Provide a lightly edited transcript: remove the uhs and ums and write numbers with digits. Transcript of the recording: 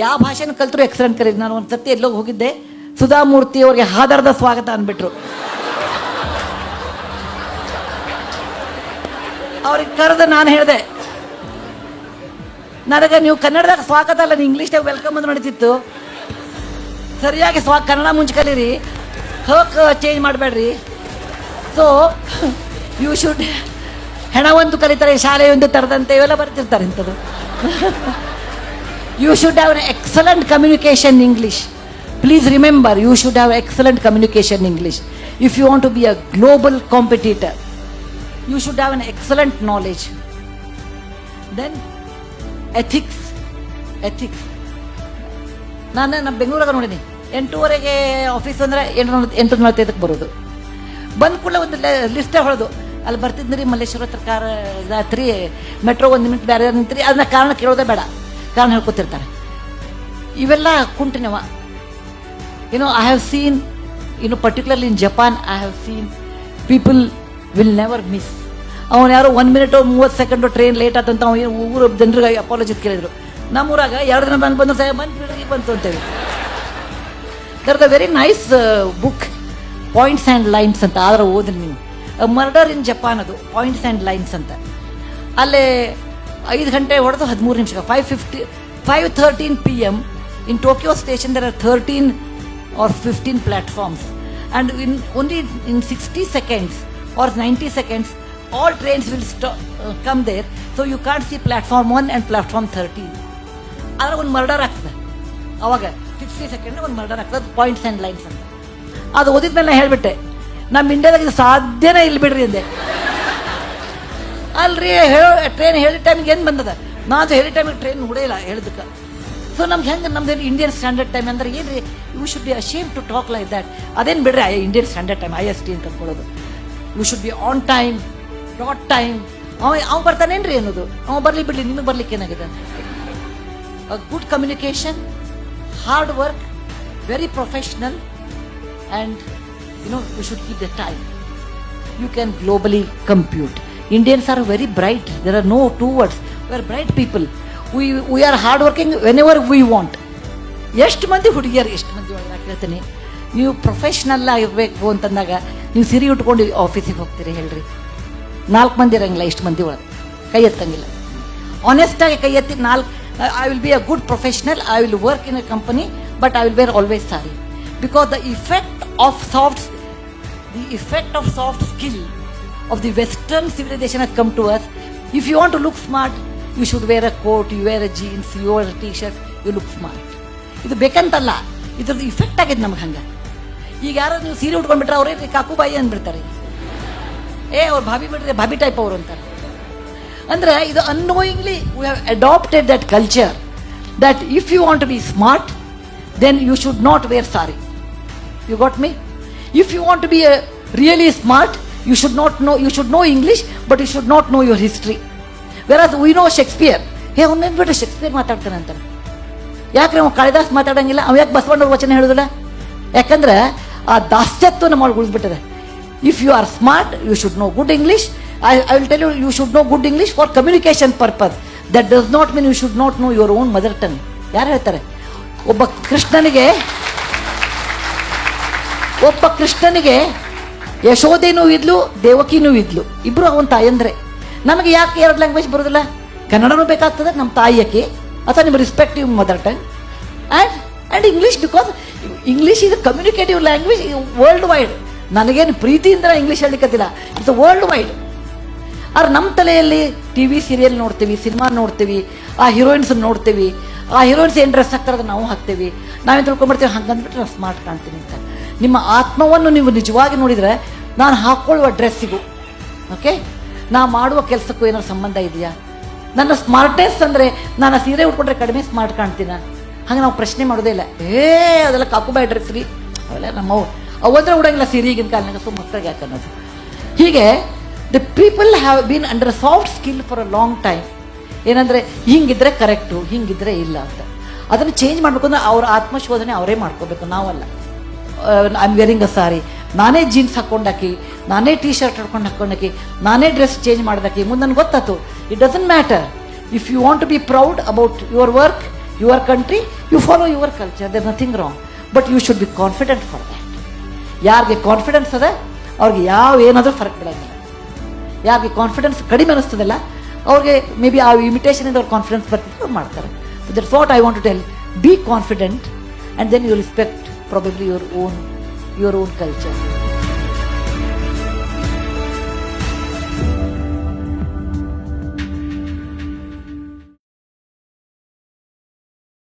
ಯಾವ ಭಾಷೆನ ಕಲ್ತರು ಎಕ್ಸಲೆಂಟ್ ಕರೀರಿ. ನಾನು ಒಂದು ಸತಿ ಎಲ್ಲೋ ಹೋಗಿದ್ದೆ, ಸುಧಾಮೂರ್ತಿ ಅವ್ರಿಗೆ ಹಾದರದ ಸ್ವಾಗತ ಅಂದ್ಬಿಟ್ರು. ಅವ್ರಿಗೆ ಕರೆದು ನಾನು ಹೇಳಿದೆ, ನನಗೆ ನೀವು ಕನ್ನಡದಾಗ ಸ್ವಾಗತ ಅಲ್ಲ, ನೀವು ಇಂಗ್ಲೀಷ್ದಾಗ ವೆಲ್ಕಮ್ ಅಂತ ನಡೀತಿತ್ತು. ಸರಿಯಾಗಿ ಕನ್ನಡ ಮುಂಚೆ ಕಲೀರಿ, ಚೇಂಜ್ ಮಾಡಬೇಡ್ರಿ. ಸೊ ಯು ಶುಡ್, ಹೆಣವಂತೂ ಕರೀತಾರೆ, ಶಾಲೆಯೊಂದು ತರದಂತೆ, ಇವೆಲ್ಲ ಬರ್ತಿರ್ತಾರೆ ಇಂಥದ್ದು. You should have an excellent communication English. Please remember, you should have excellent communication English. If you want to be a global competitor, you should have an excellent knowledge. Then, ethics. ನಾನು ಬೆಂಗಳೂರಾಗ ನೋಡೀನಿ, 8:30 office ಅಂದರೆ 8:45 ಬರೋದು. ಬಂದ ಕೂಡಲೇ ಒಂದು ಲಿಸ್ಟೇ ಹೊಳೋದು, ಅಲ್ಲಿ ಬರ್ತಿದ್ರಿ ಮಲ್ಲೇಶ್ವರ ಹತ್ರ car ಇದಾತ್ರಿ, metro 1 minute ಬೇರೆ ನಿಂತ್ರಿ, ಅದನ್ನ ಕಾರಣ ಕೇಳೋದೇ ಬೇಡ, ಕಾರಣ ಹೇಳ್ಕೊತಿರ್ತಾರೆ. ಇವೆಲ್ಲ ಕುಂಟಿನವ. I have seen, particularly in Japan, I have seen people will never miss. ಅವನು ಯಾರೋ 1 ಮಿನಿಟೋ 30 ಸೆಕೆಂಡು ಟ್ರೈನ್ ಲೇಟ್ ಆತಂತ ಅವ್ನು ಊರು ಜನರಿಗೆ ಅಪಾಲಜಿ ಕೇಳಿದ್ರು. ನಮ್ಮೂರಾಗ 2 ದಿನ ಬಂದು ಬಂತು ಅಂತೇಳಿ. There the very nice book, points and lines ಅಂತ, ಆದ್ರೆ ಓದ್ರಿ ನೀವು. ಮರ್ಡರ್ ಇನ್ ಜಪಾನ್, ಅದು ಪಾಯಿಂಟ್ಸ್ ಆ್ಯಂಡ್ ಲೈನ್ಸ್ ಅಂತ. ಅಲ್ಲೇ 5 ಗಂಟೆ ಹೊಡೆದು 13 ನಿಮಿಷ, 5:13 PM in Tokyo station there are 13 or 15 platforms, and only in 60 seconds or 90 seconds all trains will come there, so you can't see platform 1 and platform 13. ಆದ್ರೆ ಒಂದು murder ಆಗ್ತದೆ ಅವಾಗ 60 ಸೆಕೆಂಡ್ ಒಂದು ಮರ್ಡರ್ ಆಗ್ತದೆ, ಪಾಯಿಂಟ್ಸ್ ಆ್ಯಂಡ್ ಲೈನ್ಸ್ ಅಂತ. ಅದು ಓದಿದ್ಮೇಲೆ ನಾನು ಹೇಳಿಬಿಟ್ಟೆ, ನಮ್ಮ ಇಂಡಿಯಾದಾಗ ಇದು ಸಾಧ್ಯನೇ ಇಲ್ಲ ಬಿಡ್ರಿ ಅಂದೆ. ಅಲ್ರಿ ಟ್ರೈನ್ ಹೇಳಿದ ಟೈಮಿಗೆ ಏನು ಬಂದದ, ನಾನು ಹೇಳಿದ ಟೈಮಿಗೆ ಟ್ರೈನ್ ನೋಡೇ ಇಲ್ಲ ಹೇಳಿದಕ್ಕೆ. ಸೊ ನಮ್ಗೆ ಹೆಂಗೆ ನಮ್ದು ಇಂಡಿಯನ್ ಸ್ಟ್ಯಾಂಡರ್ಡ್ ಟೈಮ್ ಅಂದ್ರೆ ಏನ್ರಿ, you should be ashamed to talk like that. ಅದೇನು ಬಿಡ್ರಿ ಇಂಡಿಯನ್ ಸ್ಟ್ಯಾಂಡರ್ಡ್ ಟೈಮ್ IST ಅಂತ ಅಂದ್ಕೊಳ್ಳೋದು. You should be on time, dot time. ಅವ ಬರ್ತಾನೇನ್ರಿ ಅನ್ನೋದು, ಅವ ಬರಲಿ ಬಿಡಲಿ, ನಿಮಗೆ ಬರ್ಲಿಕ್ಕೆ ಏನಾಗಿದೆ. Good communication, hard work, very professional, and you should keep the time. You can globally compute. Indians are very bright. There are no two words. We are bright people. We are hard working whenever we want. ಎಷ್ಟು ಮಂದಿ ಹುಡುಗಿಯರು, ಎಷ್ಟು ಮಂದಿ ಒಳಗೆ ಕೇಳ್ತೀನಿ, ನೀವು professional ಆಗಿರಬೇಕು ಅಂತಂದಾಗ ನೀವು ಸಿರಿ ಉಟ್ಕೊಂಡು ಆಫೀಸಿಗೆ ಹೋಗ್ತೀರಿ ಹೇಳ್ರಿ? 4 ಮಂದಿ ಇರಂಗಿಲ್ಲ, ಇಷ್ಟು ಮಂದಿ ಒಳಗೆ ಕೈ ಎತ್ತಂಗಿಲ್ಲ. ಆನೆಸ್ಟಾಗಿ ಕೈ ಎತ್ತಿ 4, I will be a good professional, I will work in a company, but I will wear always sari. Because the effect of soft skill of the Western civilization has come to us. If you want to look smart, you should wear a coat, you wear a jeans, you wear a t-shirt, you look smart. ಇದು ಬೇಕಂತಲ್ಲ, ಇದ್ರದ್ದು effect ಆಗಿದೆ ನಮ್ಗೆ. ಹಂಗೆ ಈಗ ಯಾರು ನೀವು ಸೀರೆ ಉಟ್ಕೊಂಡ್ಬಿಟ್ರೆ ಅವ್ರೇ ಕಾಕುಬಾಯಿ ಅಂದ್ಬಿಡ್ತಾರೆ, ಅವ್ರು ಭಾಬಿ ಬಿಡ್ರೆ ಭಾಬಿ ಟೈಪ್ ಅವರು ಅಂತಾರೆ. ಅಂದರೆ ಇದು annoyingly we have adapted that culture that if you want to be smart, then you should not wear sari. You got me? If you want to be really smart, you should know English, but you should not know your history. Whereas we know Shakespeare. ಅವನೇನು ಬಿಟ್ಟು Shakespeare ಮಾತಾಡ್ತಾನೆ ಅಂತಾನೆ. ಯಾಕ್ರೆ ಅವ್ನು ಕಾಳಿದಾಸ್ ಮಾತಾಡಂಗಿಲ್ಲ? ಅವ ಯಾಕೆ ಬಸವಣ್ಣವ್ರ ವಚನ ಹೇಳೋದಿಲ್ಲ? ಯಾಕಂದ್ರೆ ಆ ದಾಸ್ಯತ್ವ ನಮ್ಮೊಳಗೆ ಉಳಿದ್ಬಿಟ್ಟಿದೆ. If you are smart, you should know good English. I will tell you should know good English for communication purpose. That does not mean you should not know your own mother tongue. ಯಾರು ಹೇಳ್ತಾರೆ? ಒಬ್ಬ ಕೃಷ್ಣನಿಗೆ ಯಶೋಧೆನೂ ಇದ್ಲು, ದೇವಕಿನೂ ಇದ್ಲು, ಇಬ್ರು ಅವನ ತಾಯಂದ್ರೆ. ನಮಗೆ ಯಾಕೆ 2 ಲ್ಯಾಂಗ್ವೇಜ್ ಬರೋದಿಲ್ಲ? ಕನ್ನಡನೂ ಬೇಕಾಗ್ತದೆ ನಮ್ಮ ತಾಯಿಯಕ್ಕೆ, ಅಥವಾ ನಿಮ್ಮ respective mother tongue, and English, because English ಇದು ಕಮ್ಯುನಿಕೇಟಿವ್ ಲ್ಯಾಂಗ್ವೇಜ್ ವರ್ಲ್ಡ್ ವೈಡ್. ನನಗೇನು ಪ್ರೀತಿಯಿಂದ ಇಂಗ್ಲೀಷ್ ಹೇಳಲಿಕ್ಕತ್ತಿಲ್ಲ, ಇಟ್ಸ್ ವರ್ಲ್ಡ್ ವೈಡ್. ಆದ್ರೆ ನಮ್ಮ ತಲೆಯಲ್ಲಿ TV ಸೀರಿಯಲ್ ನೋಡ್ತೀವಿ, ಸಿನಿಮಾ ನೋಡ್ತೀವಿ, ಆ ಹೀರೋಯಿನ್ಸ್ ನೋಡ್ತೀವಿ, ಆ ಹೀರೋಯಿನ್ಸ್ ಏನು ಡ್ರೆಸ್ ಹಾಕ್ತಾರೆ ನಾವು ಹಾಕ್ತೀವಿ, ನಾವೇನು ತಿಳ್ಕೊಂಡ್ಬಿಡ್ತೀವಿ, ಹಂಗಂದ್ಬಿಟ್ರೆ ನಾವು ಸ್ಮಾರ್ಟ್ ಕಾಣ್ತೀನಿ ಅಂತ. ನಿಮ್ಮ ಆತ್ಮವನ್ನು ನೀವು ನಿಜವಾಗಿ ನೋಡಿದರೆ, ನಾನು ಹಾಕ್ಕೊಳ್ಳುವ ಡ್ರೆಸ್ಸಿಗೂ ಓಕೆ, ನಾ ಮಾಡುವ ಕೆಲಸಕ್ಕೂ ಏನಾದ್ರು ಸಂಬಂಧ ಇದೆಯಾ? ನನ್ನ ಸ್ಮಾರ್ಟ್ನೆಸ್ ಅಂದರೆ ನಾನು ಸೀರೆ ಉಟ್ಕೊಂಡ್ರೆ ಕಡಿಮೆ ಸ್ಮಾರ್ಟ್ ಕಾಣ್ತೀನ? ಹಂಗೆ ನಾವು ಪ್ರಶ್ನೆ ಮಾಡೋದೇ ಇಲ್ಲ. ಅದೆಲ್ಲ ಕಾಕುಬಾಯಿ ಡ್ರೆಸ್ ರೀ, ಅವೆಲ್ಲ ನಮ್ಮವು ಅವಂದ್ರೆ ಉಡಂಗಿಲ್ಲ ಸೀರೆ ಈಗಿನ ಕಾಲನಾಗ, ಸೊ ಮಕ್ಕಳಿಗೆ ಯಾಕೆ ಅನ್ನೋದು. ಹೀಗೆ the people have been under soft skill for a long time. ಏನಂದರೆ ಹಿಂಗಿದ್ರೆ ಕರೆಕ್ಟು, ಹಿಂಗಿದ್ರೆ ಇಲ್ಲ ಅಂತ. ಅದನ್ನು ಚೇಂಜ್ ಮಾಡಬೇಕು ಅಂದ್ರೆ ಅವ್ರ ಆತ್ಮಶೋಧನೆ ಅವರೇ ಮಾಡ್ಕೋಬೇಕು, ನಾವಲ್ಲ. ಐ ಆಮ್ ವೇರಿಂಗ್ ಅ ಸಾರಿ, ನಾನೇ ಜೀನ್ಸ್ ಹಾಕ್ಕೊಂಡಾಕಿ, ನಾನೇ T-ಶರ್ಟ್ ಹಾಕ್ಕೊಂಡಾಕಿ, ನಾನೇ ಡ್ರೆಸ್ ಚೇಂಜ್ ಮಾಡ್ದಾಕಿ, ಮುಂದೆ ನನಗೆ ಗೊತ್ತಾಯ್ತು. It doesn't matter. If you want to be proud about your work, your country, you follow your culture, there nothing wrong, but you should be confident for that. ಯಾರಿಗೆ confidence ಅದ ಅವ್ರಿಗೆ ಏನಾದರೂ ಫರಕ್ ಬಿಡೋಂಗಿಲ್ಲ. ಯಾರಿಗೆ confidence ಕಡಿಮೆ ಅನ್ನಿಸ್ತದಲ್ಲ ಅವ್ರಿಗೆ ಮೇ ಬಿ ಆ ಇಮಿಟೇಷನಿಂದ ಅವ್ರು confidence ಬರ್ತಿದ್ರು ಅವ್ರು ಮಾಡ್ತಾರೆ. So that's what I want to tell, be confident and then you respect probably your own culture.